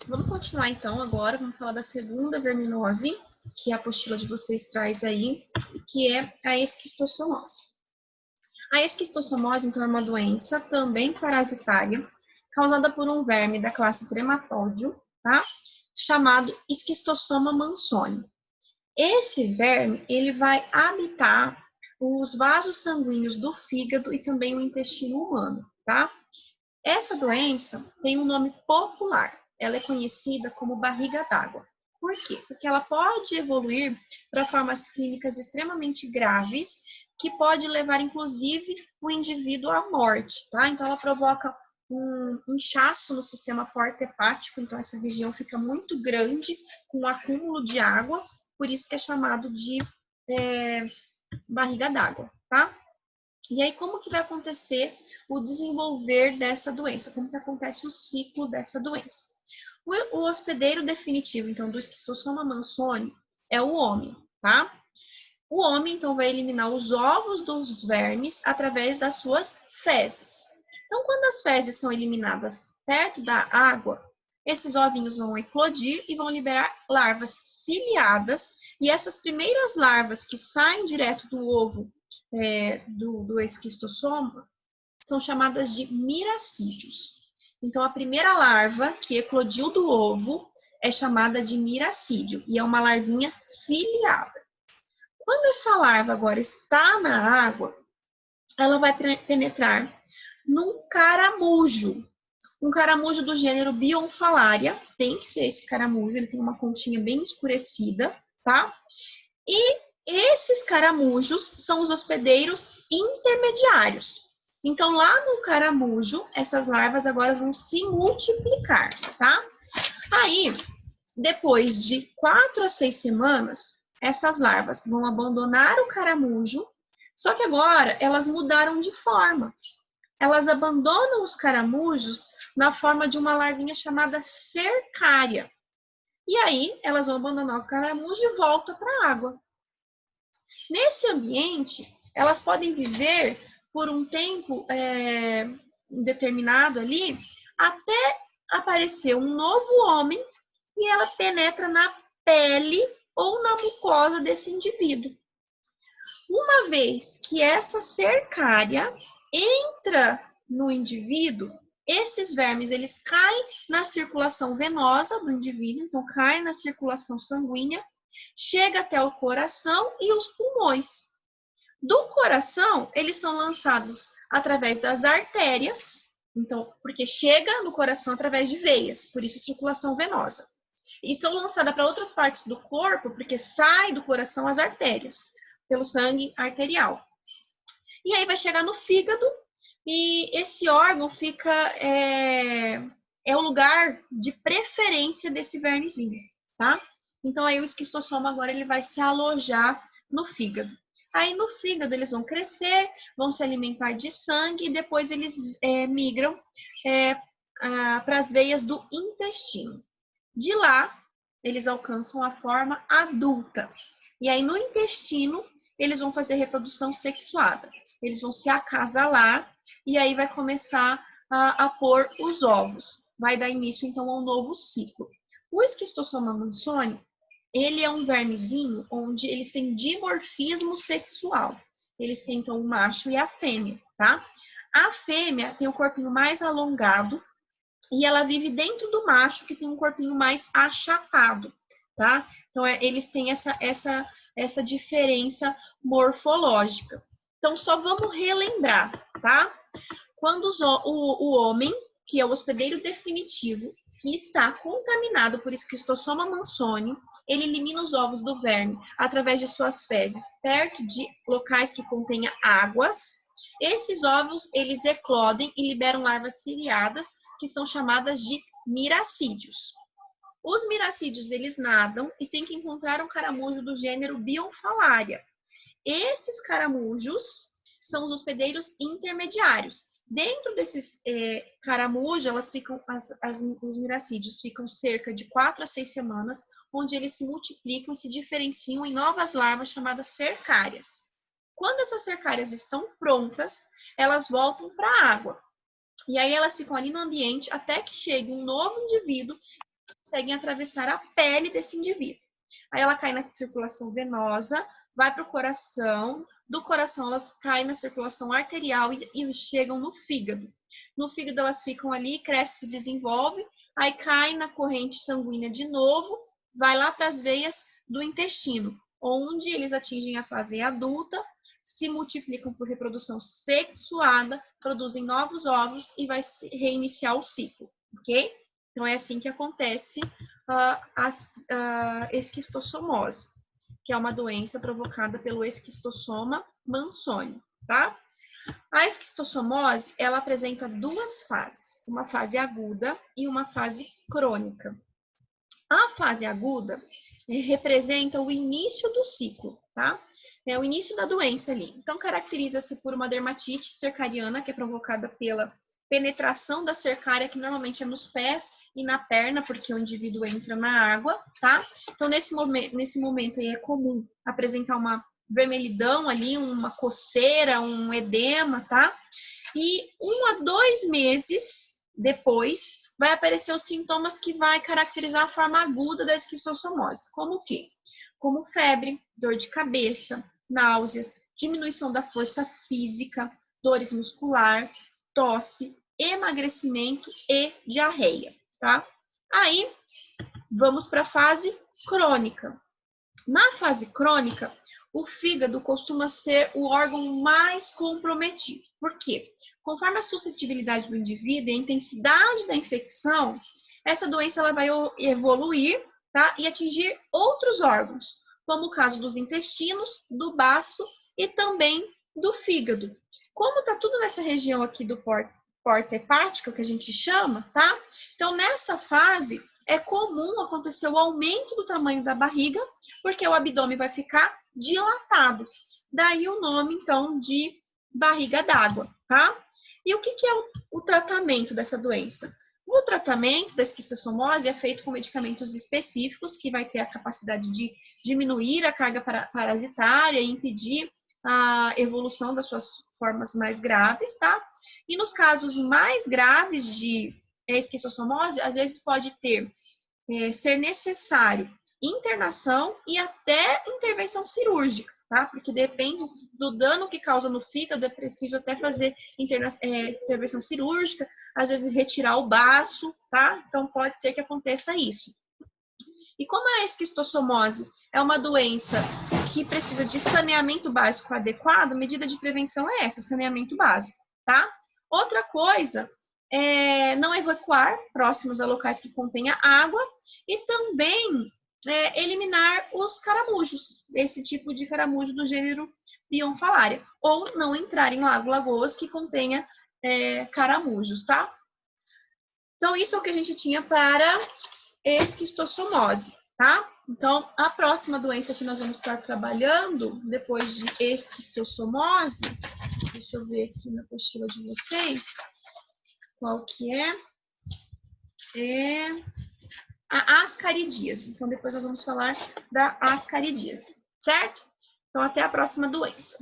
Vamos continuar então agora, vamos falar da segunda verminose, que a apostila de vocês traz aí, que é a esquistossomose. A esquistossomose, então, é uma doença também parasitária, causada por um verme da classe Trematódio, tá? Chamado Esquistossoma mansoni. Esse verme, ele vai habitar os vasos sanguíneos do fígado e também o intestino humano, tá? Essa doença tem um nome popular. Ela é conhecida como barriga d'água. Por quê? Porque ela pode evoluir para formas clínicas extremamente graves, que pode levar, inclusive, o indivíduo à morte, tá? Então, ela provoca um inchaço no sistema porta-hepático, então essa região fica muito grande, com um acúmulo de água, por isso que é chamado de barriga d'água, tá? E aí, como que vai acontecer o desenvolver dessa doença? Como que acontece o ciclo dessa doença? O hospedeiro definitivo, então, do esquistossoma mansoni é o homem, tá? O homem, então, vai eliminar os ovos dos vermes através das suas fezes. Então, quando as fezes são eliminadas perto da água, esses ovinhos vão eclodir e vão liberar larvas ciliadas, e essas primeiras larvas que saem direto do ovo do esquistossoma são chamadas de miracídios. Então, a primeira larva que eclodiu do ovo é chamada de miracídio, e é uma larvinha ciliada. Quando essa larva agora está na água, ela vai penetrar num caramujo. Um caramujo do gênero Bionfalaria, tem que ser esse caramujo, ele tem uma conchinha bem escurecida, tá? E esses caramujos são os hospedeiros intermediários. Então, lá no caramujo, essas larvas agora vão se multiplicar, tá? Aí, depois de 4 a 6 semanas, essas larvas vão abandonar o caramujo, só que agora elas mudaram de forma. Elas abandonam os caramujos na forma de uma larvinha chamada cercária. E aí, elas vão abandonar o caramujo e voltam para a água. Nesse ambiente, elas podem viver por um tempo determinado ali, até aparecer um novo homem e ela penetra na pele ou na mucosa desse indivíduo. Uma vez que essa cercária entra no indivíduo, esses vermes eles caem na circulação venosa do indivíduo, então caem na circulação sanguínea, chega até o coração e os pulmões. Do coração, eles são lançados através das artérias, então, porque chega no coração através de veias, por isso circulação venosa. E são lançadas para outras partes do corpo, porque sai do coração as artérias, pelo sangue arterial. E aí vai chegar no fígado, e esse órgão fica é o lugar de preferência desse vermezinho, tá? Então aí o esquistossoma agora ele vai se alojar no fígado. Aí no fígado eles vão crescer, vão se alimentar de sangue e depois eles migram para as veias do intestino. De lá, eles alcançam a forma adulta. E aí no intestino, eles vão fazer reprodução sexuada. Eles vão se acasalar e aí vai começar a pôr os ovos. Vai dar início, então, a um novo ciclo. O esquistossoma mansoni, ele é um vermezinho onde eles têm dimorfismo sexual. Eles têm, então, o macho e a fêmea, tá? A fêmea tem o corpinho mais alongado e ela vive dentro do macho, que tem um corpinho mais achatado, tá? Então, eles têm essa diferença morfológica. Então, só vamos relembrar, tá? Quando o homem, que é o hospedeiro definitivo, que está contaminado por esquistossoma mansoni, ele elimina os ovos do verme através de suas fezes, perto de locais que contenha águas. Esses ovos, eles eclodem e liberam larvas ciliadas, que são chamadas de miracídios. Os miracídios, eles nadam e tem que encontrar um caramujo do gênero Bionfalaria. Esses caramujos são os hospedeiros intermediários. Dentro desses caramujos, elas ficam, os miracídios ficam cerca de 4 a 6 semanas, onde eles se multiplicam e se diferenciam em novas larvas chamadas cercárias. Quando essas cercárias estão prontas, elas voltam para a água. E aí elas ficam ali no ambiente até que chegue um novo indivíduo conseguem atravessar a pele desse indivíduo. Aí ela cai na circulação venosa, vai para o coração, do coração elas caem na circulação arterial e chegam no fígado. No fígado elas ficam ali, cresce, se desenvolve, aí cai na corrente sanguínea de novo, vai lá para as veias do intestino, onde eles atingem a fase adulta, se multiplicam por reprodução sexuada, produzem novos ovos e vai reiniciar o ciclo, ok? Então, é assim que acontece a esquistossomose, que é uma doença provocada pelo esquistossoma mansoni, tá? A esquistossomose, ela apresenta duas fases, uma fase aguda e uma fase crônica. A fase aguda representa o início do ciclo, tá? É o início da doença ali. Então, caracteriza-se por uma dermatite cercariana, que é provocada pela penetração da cercária, que normalmente é nos pés e na perna, porque o indivíduo entra na água, tá? Então, nesse momento aí é comum apresentar uma vermelhidão ali, uma coceira, um edema, tá? E 1 a 2 meses depois, vai aparecer os sintomas que vai caracterizar a forma aguda da esquistossomose. Como o quê? Como febre, dor de cabeça, náuseas, diminuição da força física, dores muscular, tosse, emagrecimento e diarreia, tá? Aí, vamos para a fase crônica. Na fase crônica, o fígado costuma ser o órgão mais comprometido. Por quê? Conforme a suscetibilidade do indivíduo e a intensidade da infecção, essa doença ela vai evoluir, tá? E atingir outros órgãos, como o caso dos intestinos, do baço e também do fígado. Como está tudo nessa região aqui do porta hepática, que a gente chama, tá? Então, nessa fase, é comum acontecer o aumento do tamanho da barriga, porque o abdômen vai ficar dilatado. Daí o nome, então, de barriga d'água, tá? E o que é o tratamento dessa doença? O tratamento da esquistossomose é feito com medicamentos específicos, que vai ter a capacidade de diminuir a carga parasitária e impedir a evolução das suas formas mais graves, tá? E nos casos mais graves de esquistossomose, às vezes pode ser necessário internação e até intervenção cirúrgica, tá? Porque depende do dano que causa no fígado, é preciso até fazer intervenção cirúrgica, às vezes retirar o baço, tá? Então pode ser que aconteça isso. E como a esquistossomose é uma doença que precisa de saneamento básico adequado, medida de prevenção é essa, saneamento básico, tá? Outra coisa é não evacuar próximos a locais que contenha água e também eliminar os caramujos, esse tipo de caramujo do gênero Bionfalaria, ou não entrar em lagoas que contenha caramujos, tá? Então, isso é o que a gente tinha para esquistossomose, tá? Então, a próxima doença que nós vamos estar trabalhando, depois de esquistossomose, deixa eu ver aqui na apostila de vocês, qual que é? É a ascaridíase. Então, depois nós vamos falar da ascaridíase, certo? Então, até a próxima doença.